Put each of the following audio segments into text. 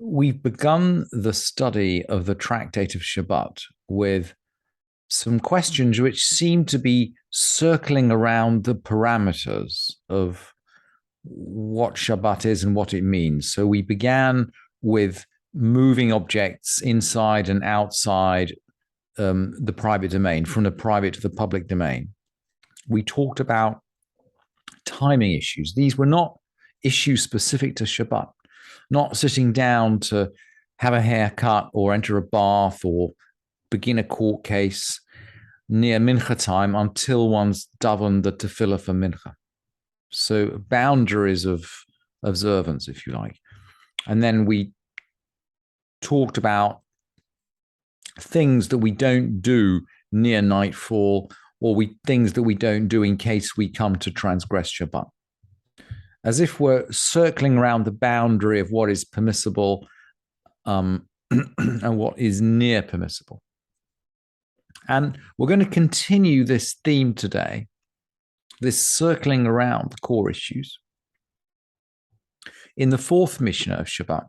We've begun the study of the tractate of Shabbat with some questions which seem to be circling around the parameters of what Shabbat is and what it means. So we began with moving objects inside and outside the private domain, from the private to the public domain. We talked about timing issues. These were not issues specific to Shabbat, not sitting down to have a haircut or enter a bath or begin a court case near mincha time until one's davened the tefillah for mincha. So boundaries of observance, if you like. And then we talked about things that we don't do near nightfall, or things that we don't do in case we come to transgress Shabbat. As if we're circling around the boundary of what is permissible and what is near permissible. And we're going to continue this theme today, this circling around the core issues, in the fourth Mishnah of Shabbat,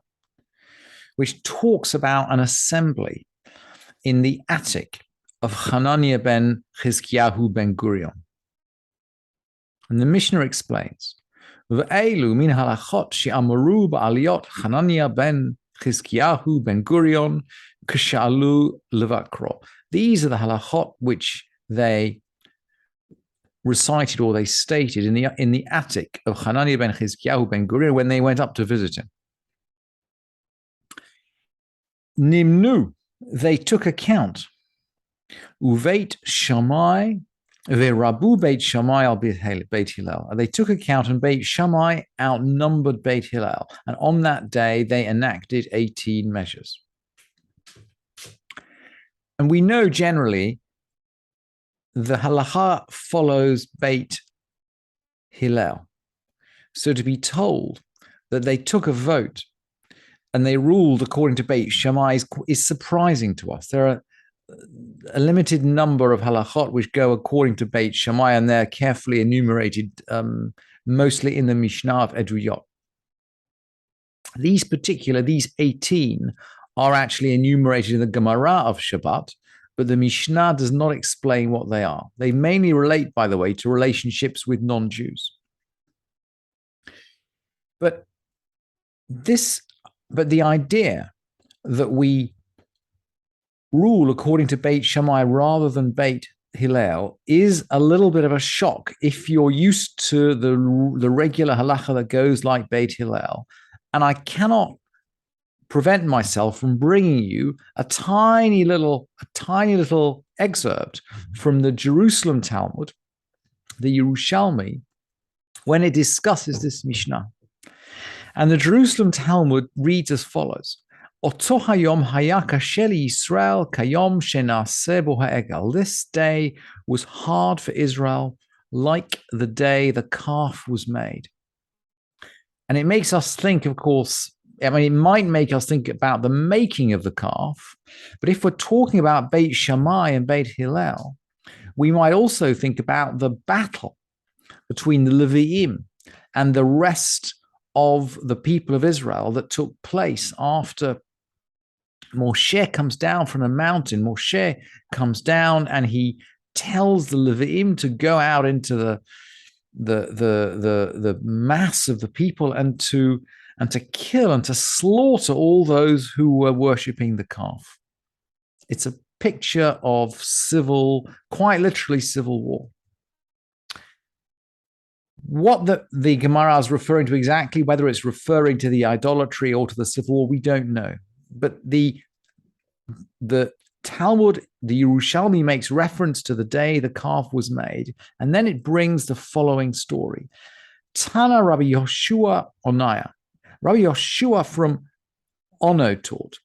which talks about an assembly in the attic of Hananiah ben Chizkiyahu ben Gurion. And the Mishnah explains, V'eilu min halachot she'amaru ba'aliyot Hananiah ben Chizkiyahu ben Gurion k'sha'alu levakro. These are the halachot which they recited or they stated in the attic of Hananiah ben Chizkiyahu ben Gurion when they went up to visit him. Nimnu, they took account. Beit Shammai, ve'rabu Beit Shammai al Beit Hillel. And they took account, and Beit Shammai outnumbered Beit Hillel. And on that day, they enacted 18 measures. And we know generally the halacha follows Beit Hillel. So to be told that they took a vote and they ruled according to Beit Shammai is surprising to us. There are a limited number of halachot which go according to Beit Shammai, and they're carefully enumerated, mostly in the Mishnah of Eduyot. These 18, are actually enumerated in the Gemara of Shabbat, but the Mishnah does not explain what they are. They mainly relate, by the way, to relationships with non-Jews. But the idea that we rule according to Beit Shammai rather than Beit Hillel is a little bit of a shock if you're used to the regular halacha that goes like Beit Hillel. And I cannot prevent myself from bringing you a tiny little excerpt from the Jerusalem Talmud, the Yerushalmi, when it discusses this Mishnah. And the Jerusalem Talmud reads as follows: Oto hayom haya kasher Yisrael kayom shenaseh bo ha'egel. This day was hard for Israel, like the day the calf was made. And it makes us think, of course, it might make us think about the making of the calf, but if we're talking about Beit Shammai and Beit Hillel, we might also think about the battle between the Leviim and the rest of the people of Israel that took place after Moshe comes down from the mountain. Moshe comes down and he tells the Leviim to go out into the mass of the people and to kill and to slaughter all those who were worshipping the calf. It's a picture of quite literally civil war. What the Gemara is referring to exactly, whether it's referring to the idolatry or to the civil war, we don't know. But the Talmud, the Yerushalmi, makes reference to the day the calf was made, and then it brings the following story. Tana Rabbi Yoshua Onaya. Rabbi Yoshua from Ono taught,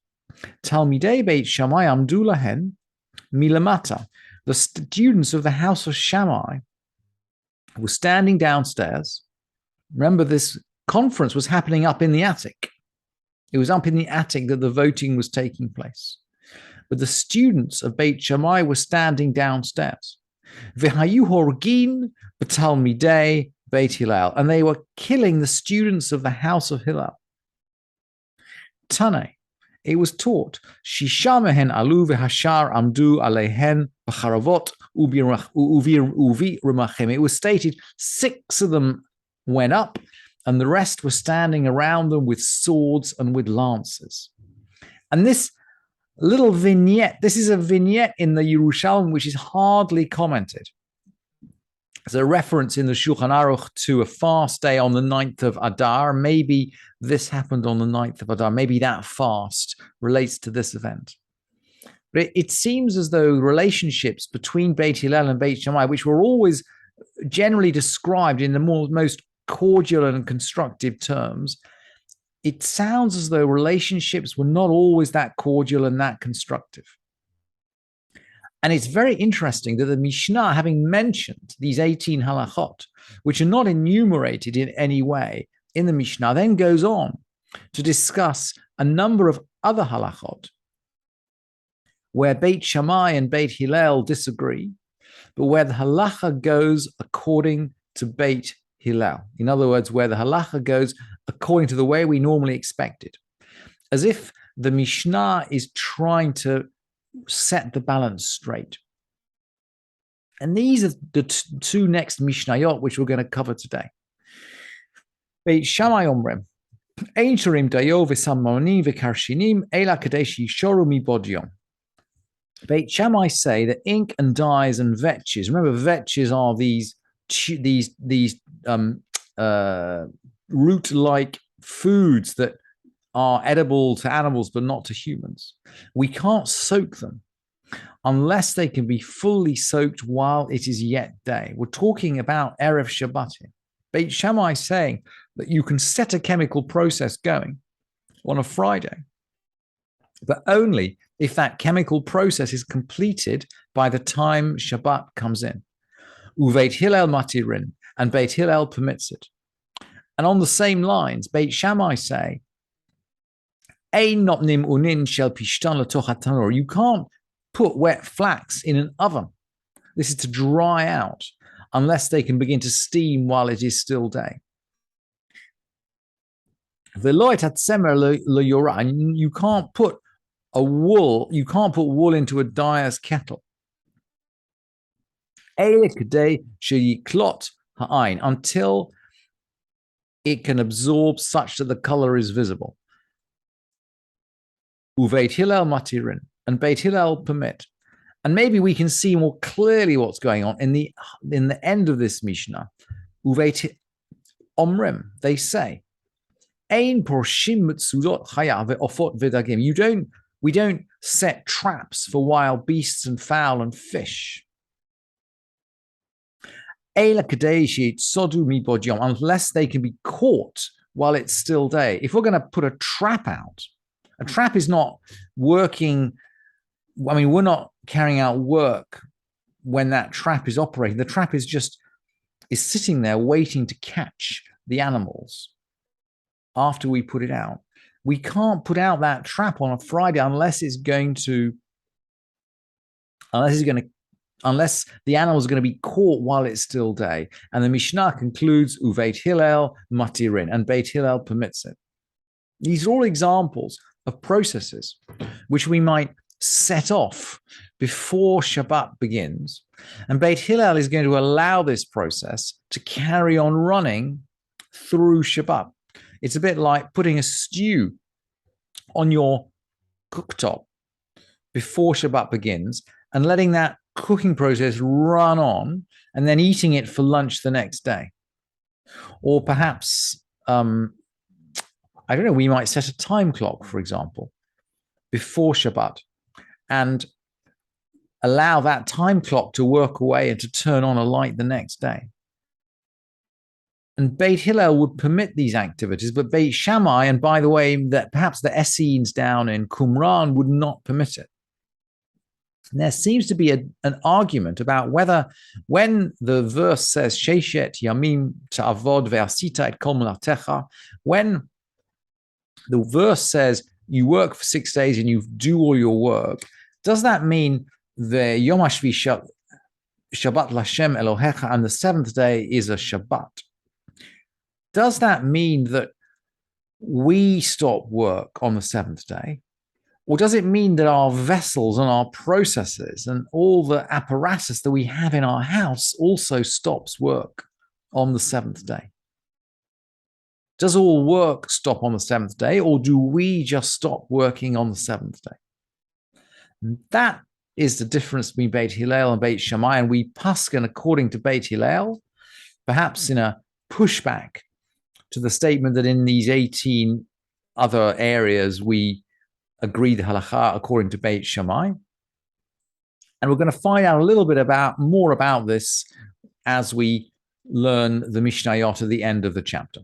Talmidei Beit Shammai amdu lahen milamata. The students of the house of Shammai were standing downstairs. Remember, this conference was happening up in the attic. It was up in the attic that the voting was taking place. But the students of Beit Shammai were standing downstairs. V'hayu horgin b'talmidei Beit Hillel, and they were killing the students of the house of Hillel. Tane. It was taught. Shisha mehen alu v'hashar amdu alehen b'charavot uvi remachem. It was stated 6 of them went up, and the rest were standing around them with swords and with lances. And this little vignette, this is a vignette in the Yerushalmi which is hardly commented. There's a reference in the Shulchan Aruch to a fast day on the 9th of Adar. Maybe this happened on the 9th of Adar. Maybe that fast relates to this event. But it seems as though relationships between Beit Hillel and Beit Shammai, which were always generally described in the most cordial and constructive terms, it sounds as though relationships were not always that cordial and that constructive. And it's very interesting that the Mishnah, having mentioned these 18 halachot, which are not enumerated in any way in the Mishnah, then goes on to discuss a number of other halachot where Beit Shammai and Beit Hillel disagree, but where the halacha goes according to Beit Hillel. In other words, where the halacha goes according to the way we normally expect it. As if the Mishnah is trying to set the balance straight. And these are the 2 next Mishnayot, which we're going to cover today. Beit Shammai omrem, ein shirim dayo v'sammonim v'karshinim ela kadesh yishoru mibodyon. Beit Shammai say that ink and dyes and vetches. Remember, vetches are these root-like foods that are edible to animals but not to humans. We can't soak them unless they can be fully soaked while it is yet day. We're talking about Erev Shabbat here. Beit Shammai saying that you can set a chemical process going on a Friday, but only if that chemical process is completed by the time Shabbat comes in. Uveit Hillel matirin, and Beit Hillel permits it. And on the same lines, Beit Shammai say, you can't put wet flax in an oven. This is to dry out unless they can begin to steam while it is still day. And you can't put wool into a dyer's kettle until it can absorb such that the color is visible. Uveit Hillel matirin, and Beit Hillel permit. And maybe we can see more clearly what's going on in the end of this Mishnah. Uveit omrim, they say, ein porshim mitzudot chaya ve'ofot v'dagim. We don't set traps for wild beasts and fowl and fish. Unless they can be caught while it's still day. If we're going to put a trap out, a trap is not working. I mean, we're not carrying out work when that trap is operating. The trap is sitting there waiting to catch the animals after we put it out. We can't put out that trap on a Friday unless the animals are going to be caught while it's still day. And the Mishnah concludes, Uveit Hillel matirin, and Beit Hillel permits it. These are all examples of processes which we might set off before Shabbat begins. And Beit Hillel is going to allow this process to carry on running through Shabbat. It's a bit like putting a stew on your cooktop before Shabbat begins and letting that cooking process run on and then eating it for lunch the next day. Or perhaps, I don't know, we might set a time clock, for example, before Shabbat and allow that time clock to work away and to turn on a light the next day. And Beit Hillel would permit these activities, but Beit Shammai, and by the way, that perhaps the Essenes down in Qumran would not permit it. And there seems to be an argument about whether, when the verse says Sheshet Yamim Ta'avod Ve'asita et Kol Melatecha, when the verse says you work for 6 days and you do all your work, does that mean the Yom HaShvi Shabbat Lashem Elohecha and the 7th day is a Shabbat? Does that mean that we stop work on the seventh day? Or does it mean that our vessels and our processes and all the apparatus that we have in our house also stops work on the seventh day? Does all work stop on the seventh day, or do we just stop working on the seventh day? And that is the difference between Beit Hillel and Beit Shammai, and we paskin according to Beit Hillel, perhaps in a pushback to the statement that in these 18 other areas we agree the halakha according to Beit Shammai. And we're going to find out a little bit more about this as we learn the Mishnayot at the end of the chapter.